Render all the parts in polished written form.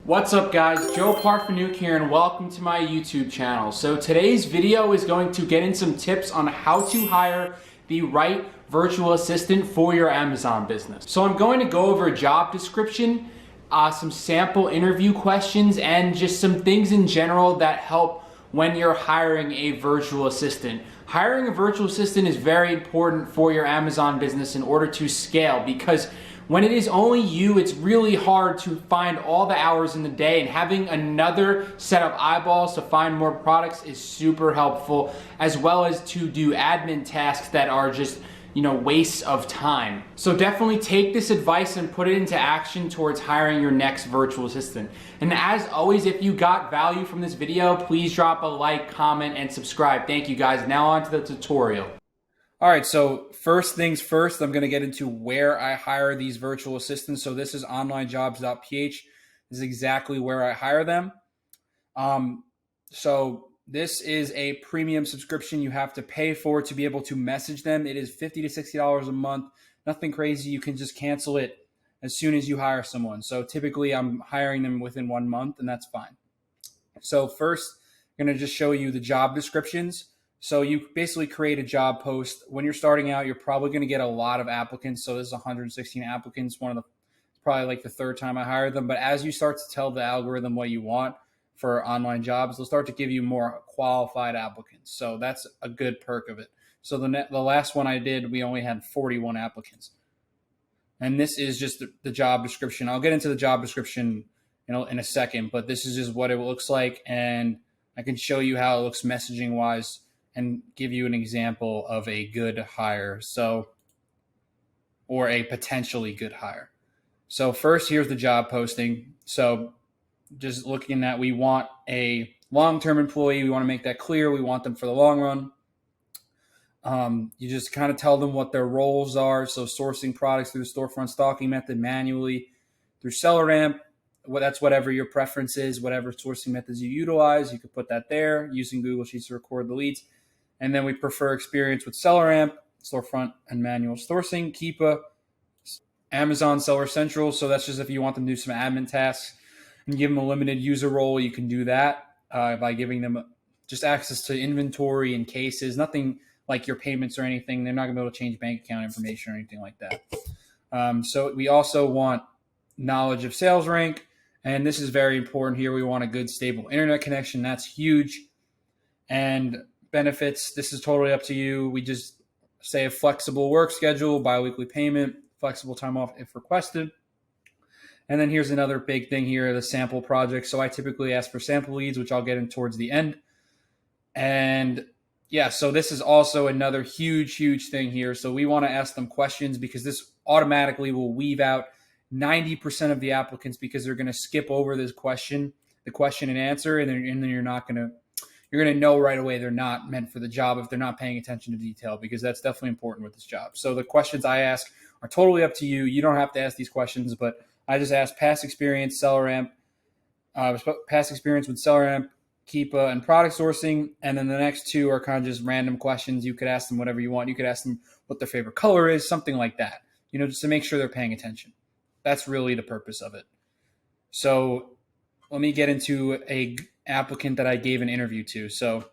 What's up guys, Joe Parfenuk here and welcome to my YouTube channel. So today's video is going to get in some tips on how to hire the right virtual assistant for your Amazon business. So I'm going to go over a job description, some sample interview questions, and just some things in general that help when you're hiring a virtual assistant. Hiring a virtual assistant is very important for your Amazon business in order to scale, because when it is only you, it's really hard to find all the hours in the day, and having another set of eyeballs to find more products is super helpful, as well as to do admin tasks that are just, wastes of time. So definitely take this advice and put it into action towards hiring your next virtual assistant. And as always, if you got value from this video, please drop a like, comment, and subscribe. Thank you guys. Now on to the tutorial. All right, so first things first, I'm going to get into where I hire these virtual assistants. So this is onlinejobs.ph. This is exactly where I hire them. So this is a premium subscription you have to pay for to be able to message them. It is $50 to $60 a month. Nothing crazy. You can just cancel it as soon as you hire someone. So typically I'm hiring them within 1 month, and that's fine. So first, I'm going to just show you the job descriptions. So you basically create a job post. When you're starting out, you're probably going to get a lot of applicants. So this is 116 applicants. Probably like the third time I hired them. But as you start to tell the algorithm what you want for online jobs, they'll start to give you more qualified applicants. So that's a good perk of it. So the last one I did, we only had 41 applicants. And this is just the job description. I'll get into the job description in a second, but this is just what it looks like. And I can show you how it looks messaging wise and give you an example of a good hire. Or a potentially good hire. So first, here's the job posting. So just looking at, we want a long-term employee. We want to make that clear. We want them for the long run. You just kind of tell them what their roles are. So sourcing products through the storefront stocking method manually, through SellerAmp. That's whatever your preference is, whatever sourcing methods you utilize, you could put that there, using Google Sheets to record the leads. And then we prefer experience with SellerAmp, storefront and manual sourcing, Keepa, Amazon Seller Central. So that's just if you want them to do some admin tasks and give them a limited user role, you can do that by giving them just access to inventory and cases, nothing like your payments or anything. They're not going to be able to change bank account information or anything like that. So we also want knowledge of sales rank. And this is very important here. We want a good, stable internet connection. That's huge. And benefits, this is totally up to you. We just say a flexible work schedule, biweekly payment, flexible time off if requested. And then here's another big thing here, the sample project. So I typically ask for sample leads, which I'll get in towards the end. And yeah, so this is also another huge thing here. So we want to ask them questions, because this automatically will weave out 90% of the applicants, because they're going to skip over this question, the question and answer, and then you're going to know right away they're not meant for the job if they're not paying attention to detail, because that's definitely important with this job. So the questions I ask are totally up to you. You don't have to ask these questions, but I just ask past experience, SellerAmp, past experience with SellerAmp, Keepa, and product sourcing. And then the next two are kind of just random questions. You could ask them whatever you want. You could ask them what their favorite color is, something like that, just to make sure they're paying attention. That's really the purpose of it. So let me get into a applicant that I gave an interview to. So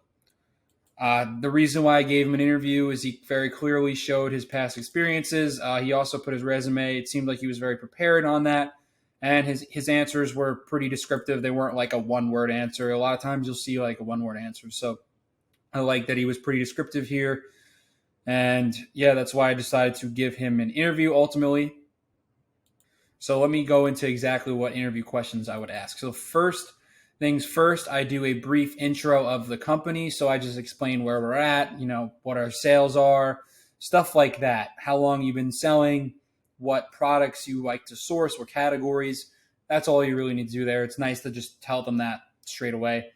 the reason why I gave him an interview is he very clearly showed his past experiences. He also put his resume. It seemed like he was very prepared on that. And his answers were pretty descriptive. They weren't like a one-word answer. A lot of times you'll see like a one-word answer. So I like that he was pretty descriptive here. And yeah, that's why I decided to give him an interview ultimately. So let me go into exactly what interview questions I would ask. So first things first, I do a brief intro of the company. So I just explain where we're at, what our sales are, stuff like that. How long you've been selling, what products you like to source, what categories. That's all you really need to do there. It's nice to just tell them that straight away.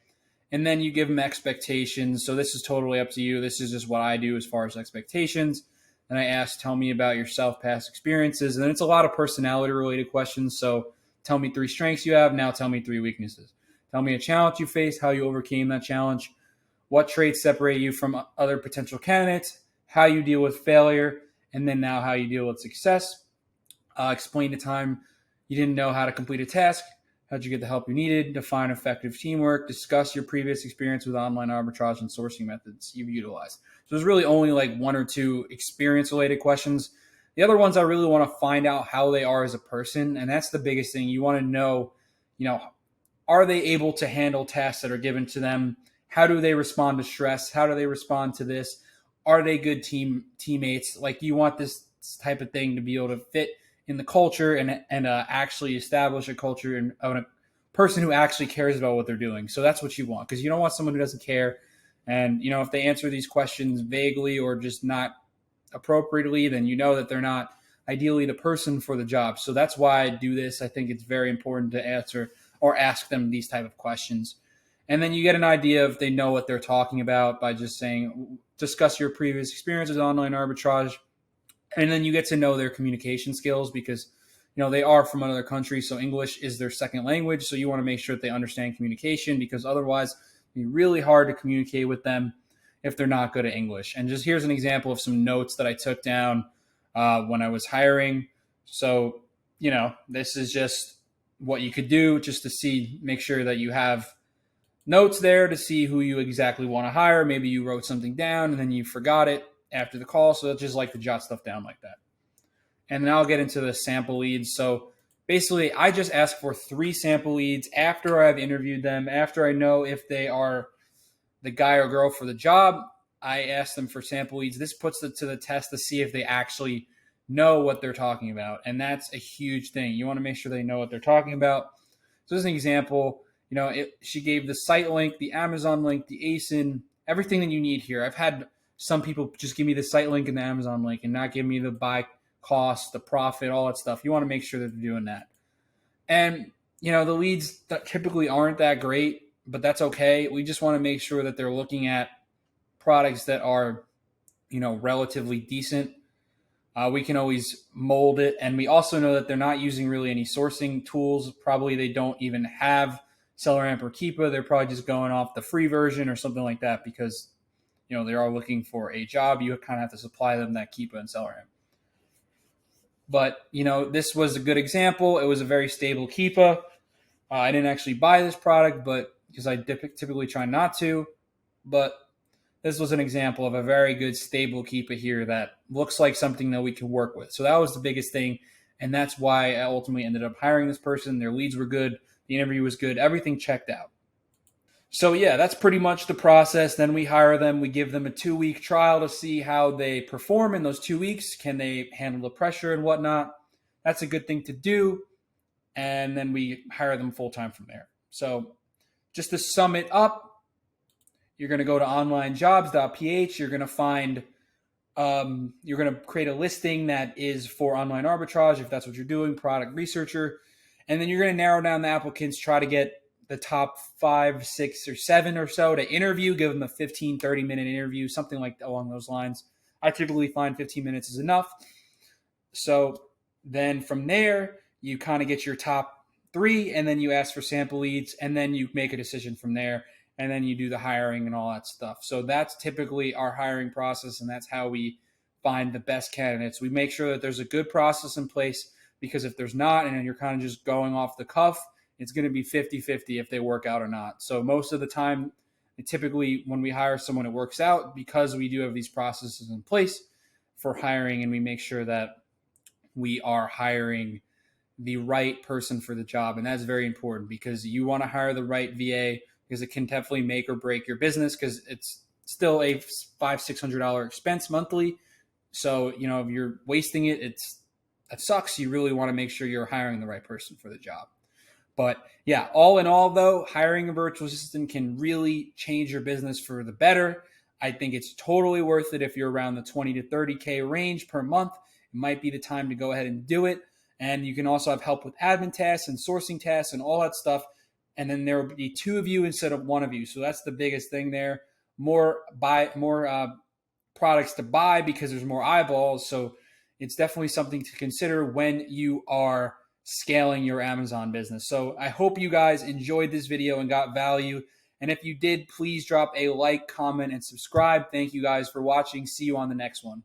And then you give them expectations. So this is totally up to you. This is just what I do as far as expectations. And I ask, tell me about yourself, past experiences. And then it's a lot of personality related questions. So tell me 3 strengths you have. Now tell me 3 weaknesses. Tell me a challenge you faced, how you overcame that challenge, what traits separate you from other potential candidates, how you deal with failure, and then now how you deal with success. Explain the time you didn't know how to complete a task, How'd you get the help you needed? Define effective teamwork. Discuss your previous experience with online arbitrage and sourcing methods you've utilized. So there's really only like one or two experience-related questions. The other ones I really want to find out how they are as a person, and that's the biggest thing. You want to know, are they able to handle tasks that are given to them? How do they respond to stress? How do they respond to this? Are they good teammates? Like, you want this type of thing to be able to fit in the culture and actually establish a culture and a person who actually cares about what they're doing. So that's what you want, because you don't want someone who doesn't care. And, if they answer these questions vaguely or just not appropriately, then you know that they're not ideally the person for the job. So that's why I do this. I think it's very important to answer or ask them these type of questions. And then you get an idea if they know what they're talking about by just saying, discuss your previous experiences with online arbitrage. And then you get to know their communication skills, because, they are from another country. So English is their second language. So you want to make sure that they understand communication, because otherwise it'd be really hard to communicate with them if they're not good at English. And just here's an example of some notes that I took down when I was hiring. So, this is just what you could do just to make sure that you have notes there to see who you exactly want to hire. Maybe you wrote something down and then you forgot it after the call. So it's just like to jot stuff down like that. And then I'll get into the sample leads. So basically, I just ask for 3 sample leads after I've interviewed them, after I know if they are the guy or girl for the job. I ask them for sample leads. This puts it to the test to see if they actually know what they're talking about. And that's a huge thing. You want to make sure they know what they're talking about. So as an example, she gave the site link, the Amazon link, the ASIN, everything that you need here. I've had some people just give me the site link and the Amazon link and not give me the buy cost, the profit, all that stuff. You want to make sure that they're doing that. And, the leads that typically aren't that great, but that's okay. We just want to make sure that they're looking at products that are, relatively decent. We can always mold it. And we also know that they're not using really any sourcing tools. Probably they don't even have SellerAmp or Keepa. They're probably just going off the free version or something like that, because, they are looking for a job. You kind of have to supply them that Keepa and SellerAmp. But, this was a good example. It was a very stable Keepa. I didn't actually buy this product, but because I typically try not to. But this was an example of a very good stable Keepa here that looks like something that we can work with. So that was the biggest thing. And that's why I ultimately ended up hiring this person. Their leads were good. The interview was good. Everything checked out. So yeah, that's pretty much the process. Then we hire them. We give them a 2-week trial to see how they perform in those 2 weeks. Can they handle the pressure and whatnot? That's a good thing to do. And then we hire them full-time from there. So just to sum it up, you're going to go to onlinejobs.ph. You're going to find, you're going to create a listing that is for online arbitrage, if that's what you're doing, product researcher. And then you're going to narrow down the applicants, try to get the top 5, 6, or 7 or so to interview, give them a 15, 30-minute interview, something like along those lines. I typically find 15 minutes is enough. So then from there, you kind of get your top 3, and then you ask for sample leads, and then you make a decision from there, and then you do the hiring and all that stuff. So that's typically our hiring process, and that's how we find the best candidates. We make sure that there's a good process in place, because if there's not, and you're kind of just going off the cuff, it's going to be 50-50 if they work out or not. So most of the time, typically when we hire someone, it works out because we do have these processes in place for hiring, and we make sure that we are hiring the right person for the job. And that's very important, because you want to hire the right VA, because it can definitely make or break your business, because it's still a $500-$600 expense monthly. So, if you're wasting it, that sucks. You really want to make sure you're hiring the right person for the job. But yeah, all in all, though, hiring a virtual assistant can really change your business for the better. I think it's totally worth it if you're around the 20 to 30K range per month. It might be the time to go ahead and do it. And you can also have help with admin tasks and sourcing tasks and all that stuff. And then there will be 2 of you instead of 1 of you. So that's the biggest thing there. More products to buy, because there's more eyeballs. So it's definitely something to consider when you are scaling your Amazon business. So I hope you guys enjoyed this video and got value. And if you did, please drop a like, comment, and subscribe. Thank you guys for watching. See you on the next one.